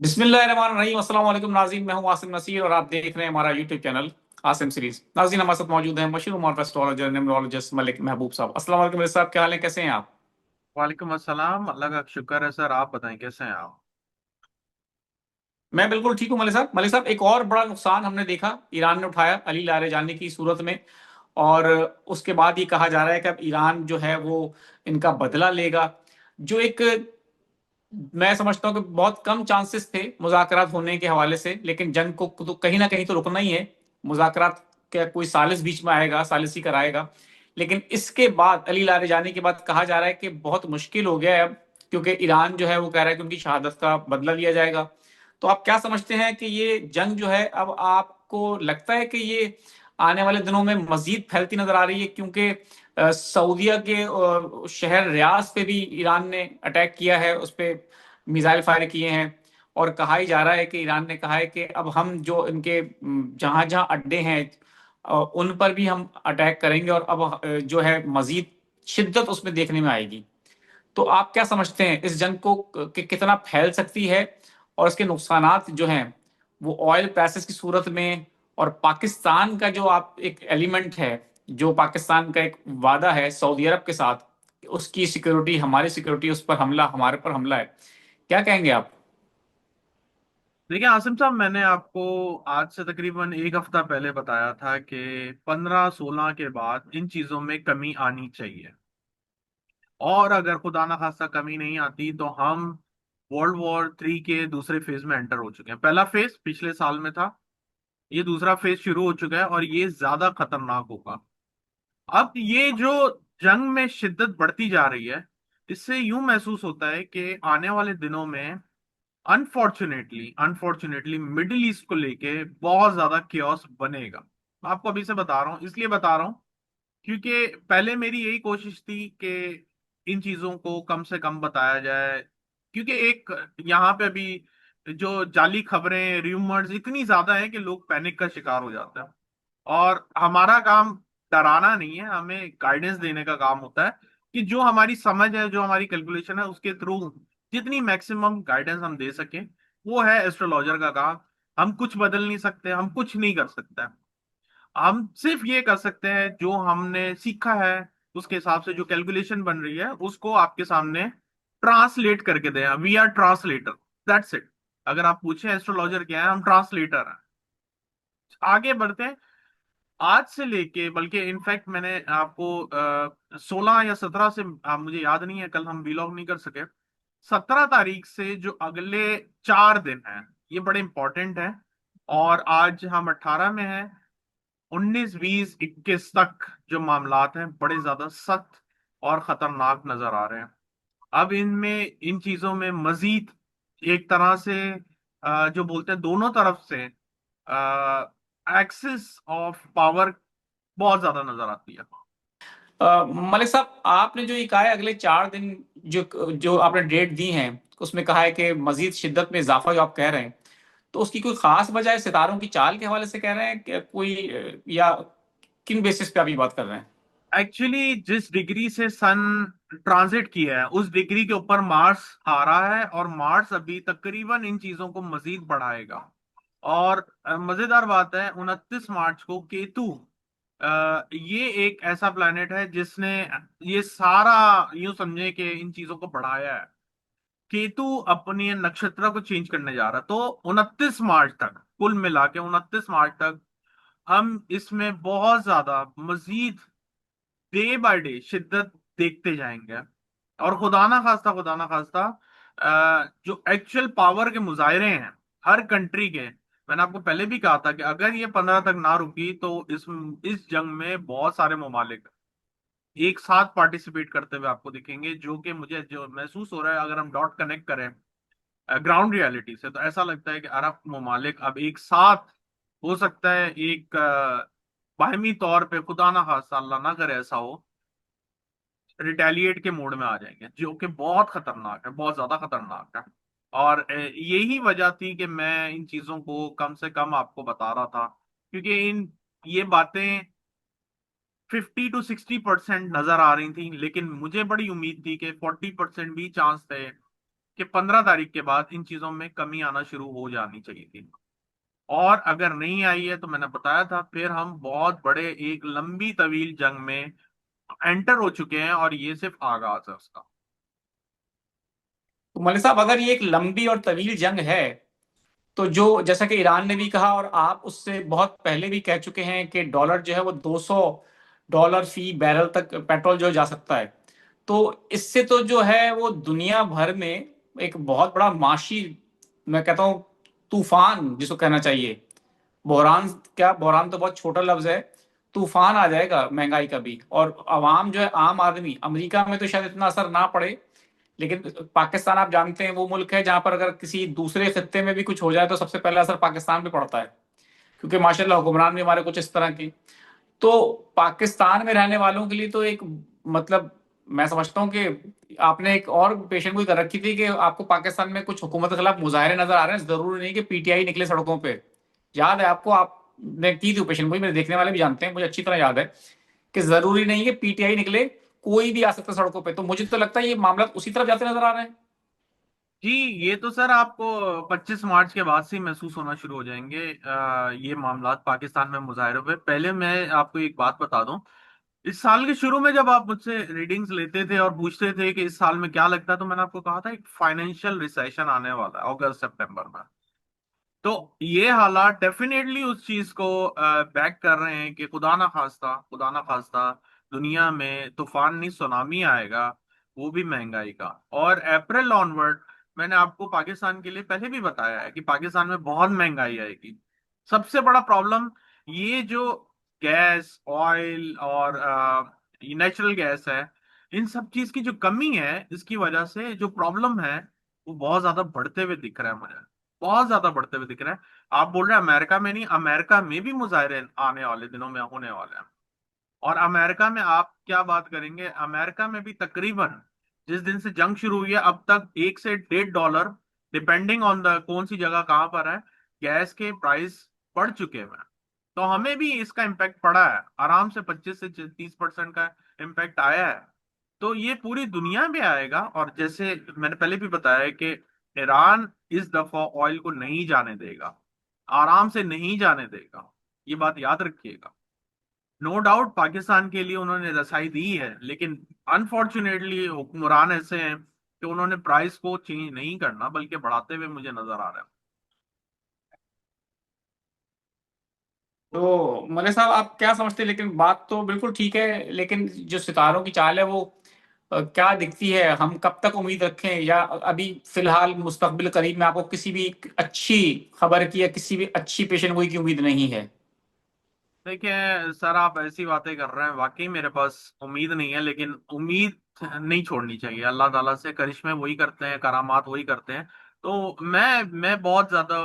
बिस्मिल्लाहिर्रहमानिर्रहीम। अस्सलाम वालेकुम नाज़रीन, मैं हूं आसिम नसीर और आप देख रहे हैं हमारा यूट्यूब चैनल आसिम सीरीज। नाज़रीन, हमारे साथ मौजूद हैं मशहूर मॉडर्न एस्ट्रोलॉजर न्यूमरोलॉजिस्ट मलिक महबूब साहब। अस्सलाम वालेकुम मेरे साहब, क्या हाल है, कैसे हैं आप? वालेकुम अस्सलाम। अल्लाह का शुक्र है सर। आप बताएं कैसे हैं आप। मैं बिल्कुल ठीक हूं मलिक साहब। मलिक साहब, एक और बड़ा नुकसान हमने देखा ईरान ने उठाया अली लारेजानी की सूरत में। और उसके बाद ये कहा जा रहा है कि अब ईरान जो है वो इनका बदला लेगा। जो एक, मैं समझता हूँ कि बहुत कम चांसेस थे मुज़ाकरात होने के हवाले से, लेकिन जंग को तो कहीं ना कहीं तो रुकना ही है। मुज़ाकरात का कोई सालिस बीच में आएगा, सालिस ही कराएगा। लेकिन इसके बाद अली लारेजानी के बाद कहा जा रहा है कि बहुत मुश्किल हो गया है अब, क्योंकि ईरान जो है वो कह रहा है कि उनकी शहादत का बदला लिया जाएगा। तो आप क्या समझते हैं कि ये जंग जो है, अब आपको लगता है कि ये आने वाले दिनों में मजीद फैलती नजर आ रही है? क्योंकि सऊदीया के शहर रियाज पे भी ईरान ने अटैक किया है, उस पे मिसाइल फायर किए हैं। और कहा ही जा रहा है कि ईरान ने कहा है कि अब हम जो इनके जहां जहां अड्डे हैं उन पर भी हम अटैक करेंगे, और अब जो है मजीद शिद्दत उसमें देखने में आएगी। तो आप क्या समझते हैं इस जंग को कि कितना फैल सकती है, और इसके नुकसानात जो हैं वो ऑयल प्राइसेस की सूरत में, और पाकिस्तान का जो आप एक एलिमेंट है, जो पाकिस्तान का एक वादा है सऊदी अरब के साथ, उसकी सिक्योरिटी, हमारी सिक्योरिटी, उस पर हमला, हमारे पर हमला है, क्या कहेंगे आप? देखिए आसिम साहब, मैंने आपको आज से तकरीबन एक हफ्ता पहले बताया था कि 15-16 के बाद इन चीजों में कमी आनी चाहिए। और अगर खुदा ना खास्ता कमी नहीं आती तो हम वर्ल्ड वॉर 3 के दूसरे फेज में एंटर हो चुके हैं। पहला फेज पिछले साल में था, ये दूसरा फेज शुरू हो चुका है और ये ज्यादा खतरनाक होगा। अब ये जो जंग में शिद्दत बढ़ती जा रही है, इससे यूं महसूस होता है कि आने वाले दिनों में अनफॉर्चुनेटली अनफॉर्चुनेटली मिडिल ईस्ट को लेके बहुत ज्यादा क्योस बनेगा। मैं आपको अभी से बता रहा हूँ, इसलिए बता रहा हूँ क्योंकि पहले मेरी यही कोशिश थी कि इन चीजों को कम से कम बताया जाए। क्योंकि एक यहाँ पे अभी जो जाली खबरें, र्यूमर्स इतनी ज्यादा है कि लोग पैनिक का शिकार हो जाते हैं। और हमारा काम डराना नहीं है, हमें गाइडेंस देने का काम होता है कि जो हमारी समझ है, जो हमारी कैलकुलेशन है, उसके थ्रू जितनी मैक्सिमम गाइडेंस हम दे सकें, वो है एस्ट्रोलॉजर का काम। हम कुछ बदल नहीं सकते, हम कुछ नहीं कर सकते। हम सिर्फ ये कर सकते हैं जो हमने सीखा है, उसके हिसाब से जो कैलकुलेशन बन रही है उसको आपके सामने ट्रांसलेट करके दें। We are translator, that's it. अगर आप पूछें एस्ट्रोलॉजर क्या है, हम ट्रांसलेटर हैं। आगे बढ़ते हैं। आज से लेके, बल्कि इनफैक्ट मैंने आपको 16 या 17 से, मुझे याद नहीं है, कल हम वीलॉग नहीं कर सके। 17 तारीख से जो अगले 4 दिन हैं, ये बड़े इंपॉर्टेंट हैं। और आज हम 18 में हैं। 19, 20, 21 तक जो मामलात हैं बड़े ज्यादा सख्त और खतरनाक नजर आ रहे हैं। अब इनमें, इन चीजों में मजीद एक तरह से जो बोलते हैं दोनों तरफ से एक्सिस ऑफ पावर बहुत ज्यादा नजर आती है। मलिक साहब, आपने जो ये कहा है अगले 4 दिन, जो जो आपने डेट दी है, उसमें कहा है कि मजीद शिद्दत में इजाफा, जो आप कह रहे हैं, तो उसकी कोई खास वजह है? सितारों की चाल के हवाले से कह रहे हैं कि कोई, या किन बेसिस पे आप ये बात कर रहे हैं? एक्चुअली जिस डिग्री से सन ट्रांजिट किया है उस डिग्री के ऊपर मार्स आ रहा है, और मार्स अभी तकरीबन इन चीजों को मजीद बढ़ाएगा। और मजेदार बात है, 29 मार्च को केतु, ये एक ऐसा प्लैनेट है जिसने ये सारा, यूं समझे कि इन चीजों को बढ़ाया है। केतु अपने नक्षत्र को चेंज करने जा रहा है, तो 29 मार्च तक, कुल मिला के 29 मार्च तक हम इसमें बहुत ज्यादा मजीद डे बाय डे शिद्दत देखते जाएंगे। और खुदा ना खास्ता जो एक्चुअल पावर के मुजाहरे हैं हर कंट्री के, मैंने आपको पहले भी कहा था कि अगर ये 15 तक ना रुकी तो इस जंग में बहुत सारे ममालिक एक साथ पार्टिसिपेट करते हुए आपको दिखेंगे। जो कि मुझे जो महसूस हो रहा है, अगर हम डॉट कनेक्ट करें ग्राउंड रियलिटी से, तो ऐसा लगता है कि अरब ममालिक अब एक साथ, हो सकता है एक बाहमी तौर पे, खुदा ना खास्ता अल्लाह ना करे ऐसा हो, रिटेलिएट के मोड में आ जाएंगे, जो कि बहुत खतरनाक है, बहुत ज्यादा खतरनाक है। और यही वजह थी कि मैं इन चीजों को कम से कम आपको बता रहा था, क्योंकि इन ये बातें 50 to 60% नजर आ रही थी, लेकिन मुझे बड़ी उम्मीद थी कि 40% भी चांस थे कि 15 तारीख के बाद इन चीजों में कमी आना शुरू हो जानी चाहिए थी। और अगर नहीं आई है तो मैंने बताया था, फिर हम बहुत बड़े एक लंबी तवील जंग में एंटर हो चुके हैं, और ये सिर्फ आगाज है उसका। तो मौलवी साहब, अगर ये एक लंबी और तवील जंग है, तो जो जैसा कि ईरान ने भी कहा और आप उससे बहुत पहले भी कह चुके हैं कि डॉलर जो है वो $200 फी बैरल तक पेट्रोल जो जा सकता है, तो इससे तो जो है वो दुनिया भर में एक बहुत बड़ा माशी, मैं कहता हूं तूफान जिसको कहना चाहिए, बहरान, क्या बहरान तो बहुत छोटा लफ्ज है, तूफान आ जाएगा महंगाई का भी। और आवाम जो है, आम आदमी, अमेरिका में तो शायद इतना असर ना पड़े, लेकिन पाकिस्तान आप जानते हैं वो मुल्क है जहां पर अगर किसी दूसरे खत्ते में भी कुछ हो जाए तो सबसे पहला असर पाकिस्तान पे पड़ता है, क्योंकि माशाल्लाह हुक्मरान भी हमारे कुछ इस तरह के। तो पाकिस्तान में रहने वालों के लिए तो एक, मतलब मैं समझता हूँ कि आपने एक और पेशेंट गोई कर रखी थी कि आपको पाकिस्तान में कुछ हुकूमत के खिलाफ मुजाहरे नजर आ रहे हैं, जरूरी नहीं कि पीटीआई निकले सड़कों पे। याद है आपको, आपने की थी पेशेंट गोई, मेरे देखने वाले भी जानते हैं, मुझे अच्छी तरह याद है कि जरूरी नहीं कि पीटीआई निकले, कोई भी आ सकता है सड़कों पे। तो मुझे तो लगता है ये मामला उसी तरफ जाते नजर आ रहे हैं। जी, ये तो सर आपको 25 मार्च के बाद से ही महसूस होना शुरू हो जाएंगे, ये मामला पाकिस्तान में मुजाहिरों पे। पहले मैं आपको एक बात बता दूं, इस साल के शुरू में जब आप मुझसे रीडिंग्स लेते थे और पूछते थे कि इस साल में क्या लगता है, तो मैंने आपको कहा था एक फाइनेंशियल रिसेशन आने वाला है अगस्त सितंबर में। तो ये हालात डेफिनेटली उस चीज को बैक कर रहे हैं कि खुदा ना खास्ता दुनिया में तूफान नहीं सुनामी आएगा, वो भी महंगाई का। और अप्रैल ऑनवर्ड मैंने आपको पाकिस्तान के लिए पहले भी बताया है कि पाकिस्तान में बहुत महंगाई आएगी। सबसे बड़ा प्रॉब्लम ये जो गैस, ऑयल और नेचुरल गैस है, इन सब चीज की जो कमी है, इसकी वजह से जो प्रॉब्लम है वो बहुत ज्यादा बढ़ते हुए दिख रहा है मुझे, बहुत ज्यादा बढ़ते हुए दिख रहा है। आप बोल रहे हैं अमेरिका में नहीं, अमेरिका में भी मुजाहरे आने वाले दिनों में होने वाले हैं। और अमेरिका में आप क्या बात करेंगे, अमेरिका में भी तकरीबन जिस दिन से जंग शुरू हुई है अब तक 1 से 1.5 डॉलर, डिपेंडिंग ऑन द कौन सी जगह कहाँ पर है, गैस के प्राइस बढ़ चुके हैं। तो हमें भी इसका इम्पैक्ट पड़ा है, आराम से 25 से 30% का इम्पैक्ट आया है। तो ये पूरी दुनिया में आएगा। और जैसे मैंने पहले भी बताया है कि ईरान इस दफा ऑयल को नहीं जाने देगा, आराम से नहीं जाने देगा, ये बात याद रखिएगा। नो डाउट पाकिस्तान के लिए उन्होंने रसाई दी है, लेकिन अनफॉर्चुनेटली हुक्मरान ऐसे हैं कि उन्होंने प्राइस को चेंज नहीं करना बल्कि बढ़ाते हुए मुझे नजर आ रहा है। तो मौलवी साहब, आप क्या समझते हैं? लेकिन बात तो बिल्कुल ठीक है, लेकिन जो सितारों की चाल है वो क्या दिखती है? हम कब तक उम्मीद रखें, या अभी फिलहाल मुस्तकबिल करीब में आपको किसी भी अच्छी खबर की या किसी भी अच्छी पेशन गोई की उम्मीद नहीं है? देखिए सर, आप ऐसी बातें कर रहे हैं, वाकई मेरे पास उम्मीद नहीं है, लेकिन उम्मीद नहीं छोड़नी चाहिए। अल्लाह ताला से करिश्मे वही करते हैं, करामात वही करते हैं। तो मैं बहुत ज्यादा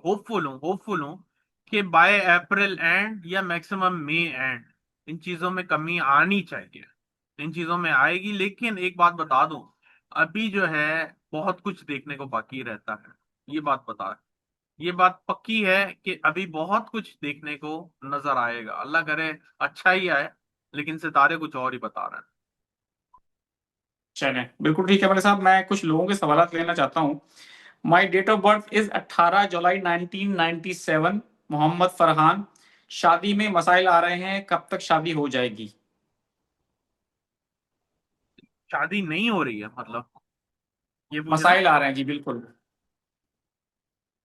होपफुल हूँ कि बाय अप्रैल एंड या मैक्सिमम मई एंड इन चीजों में कमी आनी चाहिए। इन चीजों में आएगी, लेकिन एक बात बता दूं, अभी जो है बहुत कुछ देखने को बाकी रहता है। ये बात बता ये बात पक्की है कि अभी बहुत कुछ देखने को नजर आएगा, अल्लाह करे अच्छा ही आए, लेकिन सितारे कुछ और ही बता रहे हैं। चलें, बिल्कुल ठीक है मौलवी साहब, मैं कुछ लोगों के सवाल लेना चाहता हूँ। माई डेट ऑफ बर्थ इज 18 जुलाई 1997। मोहम्मद फरहान। शादी में मसाइल आ रहे हैं, कब तक शादी हो जाएगी? शादी नहीं हो रही है मतलब, ये पूछ रहे हैं? मसाइल आ रहे हैं जी, बिल्कुल।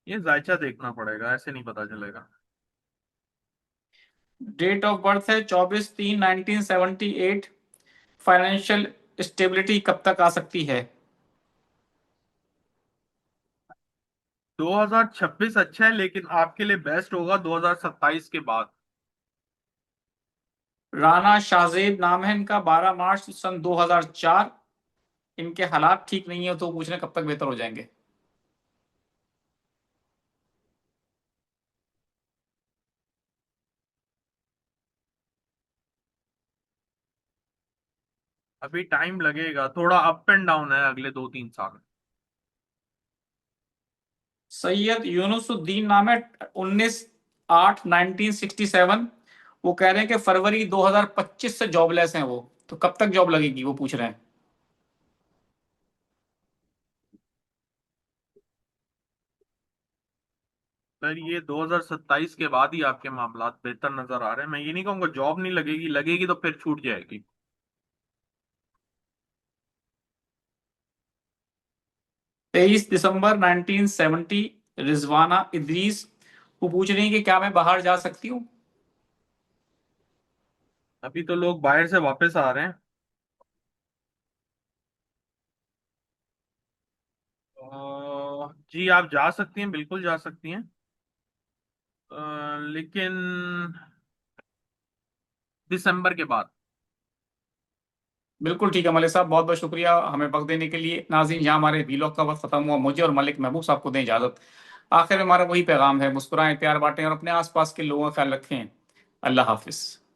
ये जायचा देखना पड़ेगा, ऐसे नहीं पता चलेगा। डेट ऑफ बर्थ है 24/3/1978। फाइनेंशियल स्टेबिलिटी कब तक आ सकती है? 2026 अच्छा है, लेकिन आपके लिए बेस्ट होगा 2027 के बाद। राना शाहजेब नाम है इनका, 12 मार्च सन 2004। इनके हालात ठीक नहीं है तो पूछ रहे हैं कब तक बेहतर हो जाएंगे? अभी टाइम लगेगा, थोड़ा अप एंड डाउन है अगले 2-3 साल। सैयद यूनुसुद्दीन नाम है, 19/8/1967। वो कह रहे हैं कि फरवरी 2025 से जॉबलेस हैं वो, तो कब तक जॉब लगेगी वो पूछ रहे हैं। पर ये 2027 के बाद ही आपके मामलात बेहतर नजर आ रहे हैं। मैं ये नहीं कहूँगा जॉब नहीं लगेगी, लगेगी तो फिर छूट जाएगी। 23 दिसंबर 1970, रिजवाना इदरीस वो पूछ रही हैं कि क्या मैं बाहर जा सकती हूँ। अभी तो लोग बाहर से वापस आ रहे हैं। जी आप जा सकती हैं, बिल्कुल जा सकती हैं। लेकिन दिसंबर के बाद। बिल्कुल ठीक है मलिक साहब, बहुत बहुत शुक्रिया हमें वक्त देने के लिए। नाज़रीन, यहाँ हमारे वीलॉग का वक्त खत्म हुआ। मुझे और मलिक महबूब साहब को दें इजाजत। आखिर में हमारा वही पैगाम है, मुस्कुराएं, प्यार बांटें और अपने आसपास के लोगों का ख्याल रखें। अल्लाह हाफिज।